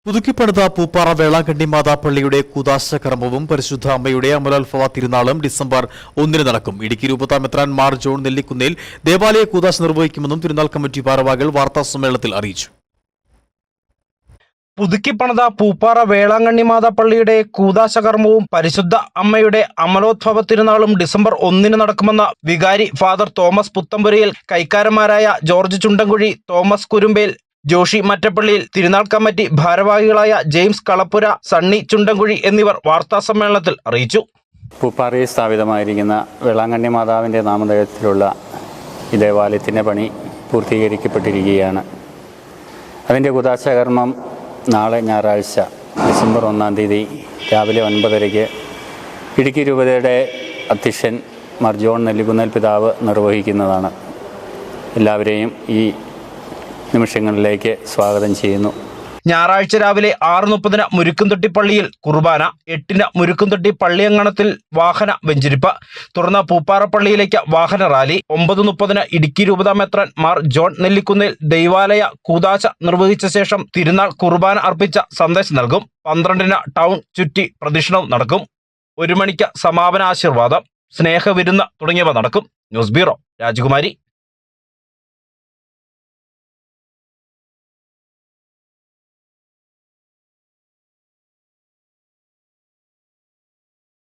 പുതുക്കിപ്പണിത പൂപ്പാറ വേളാങ്കണ്ണി മാതാപ്പള്ളിയുടെ കൂദാശ കർമ്മവും പരിശുദ്ധ അമ്മയുടെ അമലോത്സവ തിരുനാളും ഡിസംബർ 1 നടക്കും. ഇടുക്കി രൂപതാ മെത്രാൻ മാർ ജോൺ നെല്ലിക്കുന്നേൽ ദേവാലയ കൂദാശ നിർവഹിക്കുമെന്നും തിരുനാൾ കമ്മിറ്റി ഭാരവാഹികൾ വാർത്താസമ്മേളനത്തിൽ അറിയിച്ചു. പുതുക്കിപ്പണിത പൂപ്പാറ വേളാങ്കണ്ണി മാതാപ്പള്ളിയുടെ കൂദാശ കർമ്മവും പരിശുദ്ധ അമ്മയുടെ അമലോത്സവ തിരുനാളും ഡിസംബർ 1 നടക്കുമെന്ന് വികാരി father Thomas പുത്തമ്പുരയിൽ, കൈക്കാരന്മാരായ George ചുണ്ടൻകുഴി, Thomas കുരുമ്പേൽ, Joshi Mattappalliyil, തിരുനാൾ കമ്മിറ്റി ഭാരവാഹികളായ ജെയിംസ് കളപ്പുര, സണ്ണി ചുണ്ടൻകുഴി എന്നിവർ വാർത്താസമ്മേളനത്തിൽ അറിയിച്ചു. പൂപ്പാറയിൽ സ്ഥാപിതമായിരിക്കുന്ന വേളാങ്കണ്ണി മാതാവിൻ്റെ നാമധേയത്തിലുള്ള ഈ ദേവാലയത്തിൻ്റെ പണി പൂർത്തീകരിക്കപ്പെട്ടിരിക്കുകയാണ്. അതിൻ്റെ കൂദാശകർമ്മം നാളെ ഞായറാഴ്ച ഡിസംബർ 1 രാവിലെ 9:30 ഇടുക്കി രൂപതയുടെ അധ്യക്ഷൻ മാർ ജോൺ നെല്ലിക്കുന്നേൽ പിതാവ് നിർവഹിക്കുന്നതാണ്. എല്ലാവരെയും ഈ നിമിഷങ്ങളിലേക്ക് സ്വാഗതം ചെയ്യുന്നു. ഞായറാഴ്ച രാവിലെ 6:30 മുരുക്കുംതൊട്ടി പള്ളിയിൽ കുർബാന, 8 മുരുക്കുംതൊട്ടി പള്ളിയങ്കണത്തിൽ വാഹന വെഞ്ചരിപ്പ്, തുടർന്ന് പൂപ്പാറ പള്ളിയിലേക്ക് വാഹന റാലി, 9:30 ഇടുക്കി രൂപതാ മെത്രാൻ മാർ ജോൺ നെല്ലിക്കുന്നേൽ ദൈവാലയ കൂദാശ നിർവഹിച്ച ശേഷം തിരുനാൾ കുർബാന അർപ്പിച്ച സന്ദേശം നൽകും. 12 ടൗൺ ചുറ്റി പ്രദക്ഷിണവും നടക്കും. 1 മണിക്ക് സമാപന ആശീർവാദം, സ്നേഹവിരുന്ന് തുടങ്ങിയവ നടക്കും. ന്യൂസ് ബ്യൂറോ, രാജകുമാരി.